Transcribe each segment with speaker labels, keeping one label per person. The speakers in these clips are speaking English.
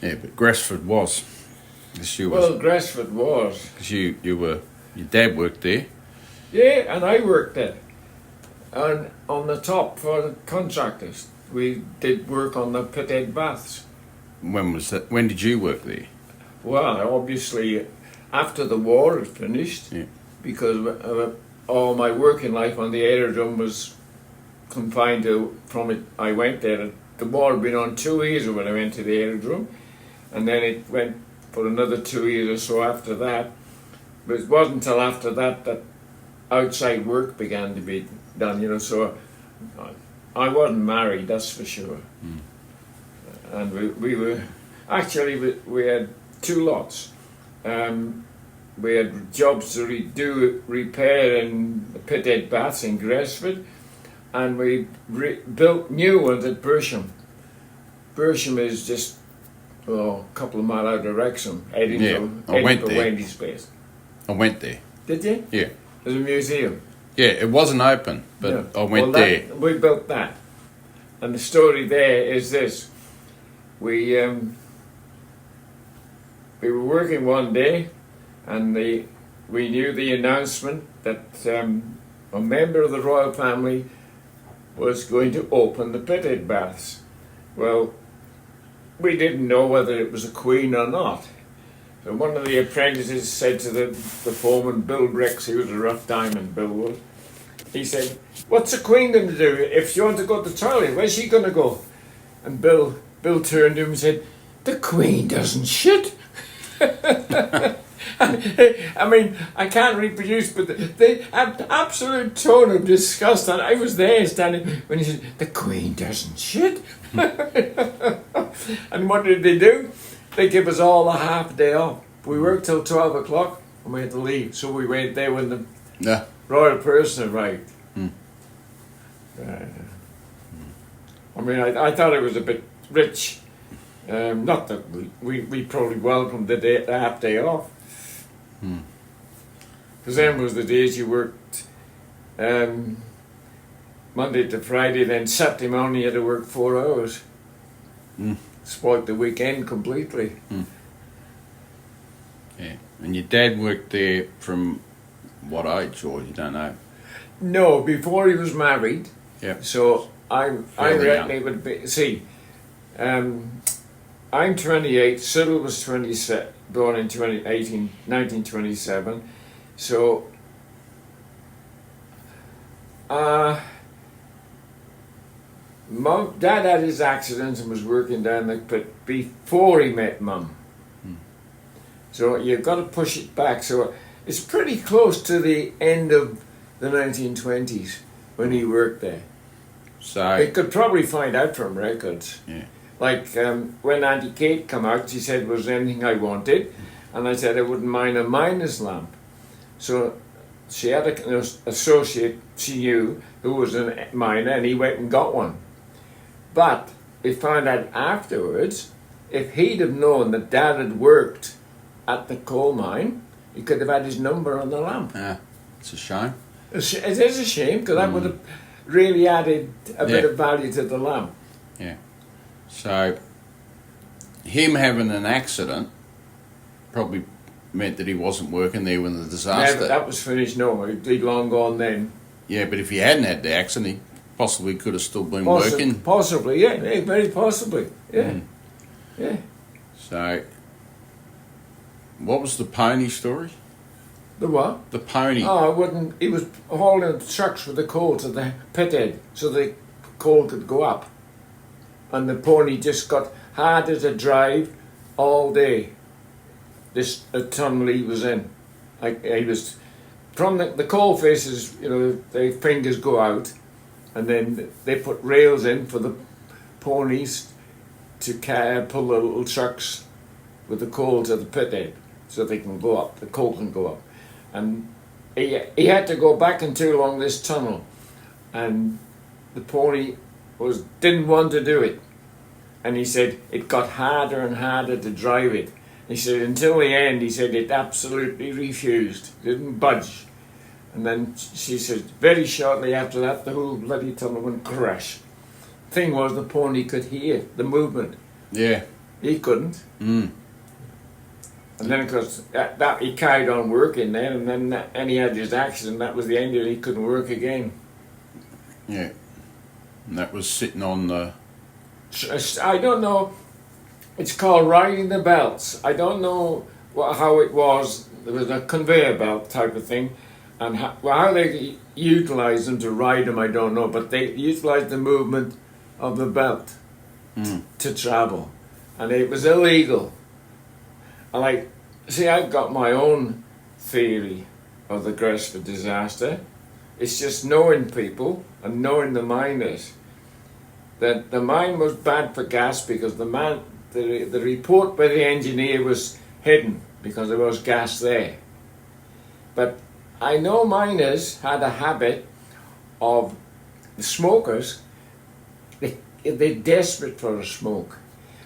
Speaker 1: Yeah, but Gresford was.
Speaker 2: Well, Gresford was.
Speaker 1: Because your dad worked there.
Speaker 2: Yeah, and I worked there. And on the top for the contractors. We did work on the pit-head baths.
Speaker 1: When was that? When did you work there?
Speaker 2: Well, obviously, after the war had finished,
Speaker 1: Yeah.
Speaker 2: because all my working life on the aerodrome was confined to, from it, I went there. The war had been on 2 years when I went to the aerodrome, and then it went for another 2 years or so after that. But it wasn't until after that that outside work began to be done, you know, so I wasn't married, that's for sure.
Speaker 1: Mm.
Speaker 2: And we were, actually we had two lots. We had jobs to do repair in the pit-head baths in Gresford, and we built new ones at Bersham. Bersham is just a couple of miles out of Wrexham, heading for Wendy's place.
Speaker 1: I went there.
Speaker 2: Did you?
Speaker 1: Yeah.
Speaker 2: There's a museum.
Speaker 1: Yeah, it wasn't open, but
Speaker 2: Yeah.
Speaker 1: I went there.
Speaker 2: We built that. And the story there is this. We were working one day, and we knew the announcement that a member of the royal family was going to open the pit-head baths. Well, we didn't know whether it was a queen or not. So one of the apprentices said to the foreman, Bill Rex, he was a rough diamond, Bill was, he said, "What's the queen going to do? If she wants to go to the toilet, where's she going to go?" And Bill turned to him and said, "The queen doesn't shit." I mean, I can't reproduce, but the absolute tone of disgust, and I was there standing when he said, "The queen doesn't shit." And what did they do? They give us all a half day off. We worked till 12 o'clock and we had to leave. So we went there when the royal person arrived.
Speaker 1: Mm.
Speaker 2: I mean, I thought it was a bit rich. Not that we probably welcomed the half day off. Because then was the days you worked Monday to Friday, then Saturday morning you had to work 4 hours.
Speaker 1: Mm.
Speaker 2: Spoiled the weekend completely.
Speaker 1: Mm. Yeah, and your dad worked there from what age, or you don't know?
Speaker 2: No, before he was married.
Speaker 1: Yeah.
Speaker 2: So I reckon it would be. See, I'm 28. Cyril was 27, born in 1927. So. Dad had his accident and was working down the pit before he met Mum.
Speaker 1: Hmm.
Speaker 2: So you've got to push it back. So it's pretty close to the end of the 1920s when he worked there.
Speaker 1: So
Speaker 2: you could probably find out from records.
Speaker 1: Yeah.
Speaker 2: Like when Auntie Kate came out, she said, "Was there anything I wanted?" And I said I wouldn't mind a miner's lamp. So she had an associate she knew who was a miner, and he went and got one. But we found out afterwards, if he'd have known that Dad had worked at the coal mine, he could have had his number on the lamp.
Speaker 1: Yeah, it's a shame.
Speaker 2: It is a shame, because that would have really added a bit of value to the lamp.
Speaker 1: Yeah. So, him having an accident probably meant that he wasn't working there when the disaster...
Speaker 2: Never, that was finished, no, he'd long gone then.
Speaker 1: Yeah, but if he hadn't had the accident, he possibly could have still been working.
Speaker 2: Possibly, yeah, very possibly, yeah. Yeah.
Speaker 1: So, what was the pony story?
Speaker 2: The what?
Speaker 1: The pony.
Speaker 2: Oh, I wouldn't. He was hauling trucks with the coal to the pit head so the coal could go up. And the pony just got harder to drive all day. This tunnel he was in. He was from the coal faces, you know, the fingers go out, and then they put rails in for the ponies to pull the little trucks with the coal to the pit head so they can go up, the coal can go up. And he had to go back and two along this tunnel, and the pony didn't want to do it. And he said it got harder and harder to drive it. He said until the end, he said it absolutely refused, didn't budge. And then she said very shortly after that, the whole bloody tunnel went crash. Thing was, the pony could hear the movement.
Speaker 1: Yeah.
Speaker 2: He couldn't.
Speaker 1: Mm.
Speaker 2: And then, of course, that he carried on working then, and then and he had his accident. That was the end of it. He couldn't work again.
Speaker 1: Yeah. And that was sitting on the...
Speaker 2: I don't know. It's called riding the belts. I don't know how it was. There was a conveyor belt type of thing, and how they utilised them to ride them, I don't know. But they utilised the movement of the belt to travel, and it was illegal. And I've got my own theory of the Gresford disaster. It's just knowing people and knowing the miners. That the mine was bad for gas because the report by the engineer was hidden because there was gas there. But I know miners had a habit of the smokers. They're desperate for a smoke,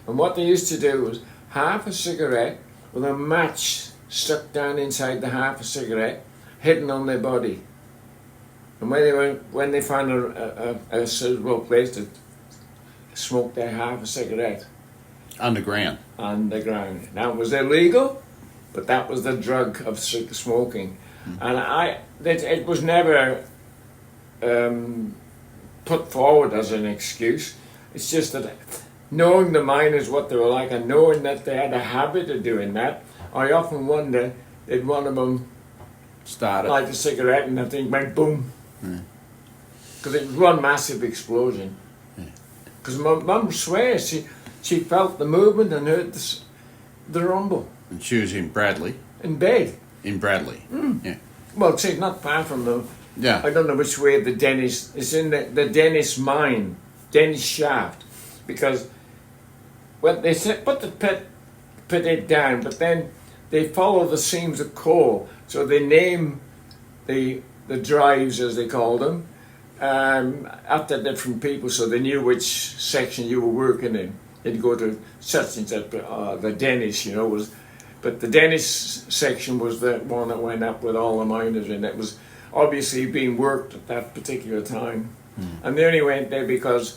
Speaker 2: and what they used to do was half a cigarette with a match stuck down inside the half a cigarette, hidden on their body. And when they found a suitable place to smoke their half a cigarette.
Speaker 1: Underground.
Speaker 2: Underground. Now it was illegal, but that was the drug of smoking. And it was never put forward as an excuse. It's just that knowing the miners, what they were like, and knowing that they had a habit of doing that, I often wonder, did one of them
Speaker 1: Started.
Speaker 2: light a cigarette and the thing went boom? Because it was one massive explosion. Because my mum swears she felt the movement and heard the rumble.
Speaker 1: And she was in Bradley.
Speaker 2: In bed.
Speaker 1: In Bradley. Yeah.
Speaker 2: Well, see, not far from the...
Speaker 1: Yeah.
Speaker 2: I don't know which way the Dennis... It's in the Dennis mine, Dennis shaft. Because when they put the pit it down, but then they follow the seams of coal. So they name the drives, as they called them, after different people, so they knew which section you were working in. They'd go to such and such, the Dennis, was... But the Dennis section was the one that went up with all the miners, and it was obviously being worked at that particular time. And they only went there because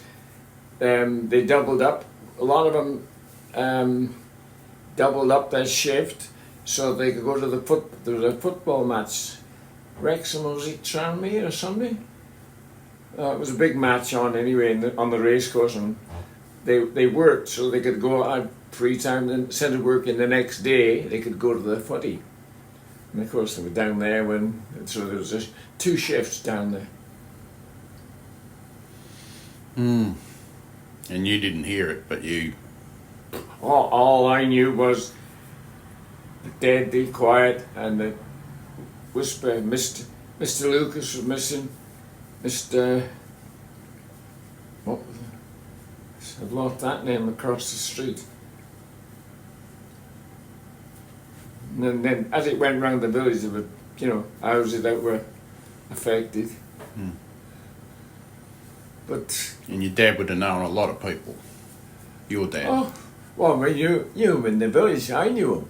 Speaker 2: they doubled up. A lot of them doubled up their shift so they could go to there was a football match. Wrexham, was it Tranmere or something? It was a big match on anyway on the racecourse, and they worked so they could go out free time, and instead of working the next day they could go to the footy. And of course they were down there so there was just 2 shifts down there.
Speaker 1: And you didn't hear it, but you...
Speaker 2: All I knew was the deadly quiet and the whisper. Mr. Lucas was missing. Mr. What was it? I've lost that name across the street. And then as it went round the village, there were, houses that were affected. But...
Speaker 1: And your dad would have known a lot of people. Your dad.
Speaker 2: Oh, well, when you were in the village, I knew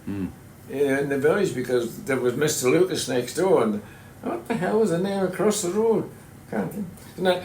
Speaker 2: him. In the village, because there was Mr. Lucas next door, and what the hell was the name across the road? Can't think.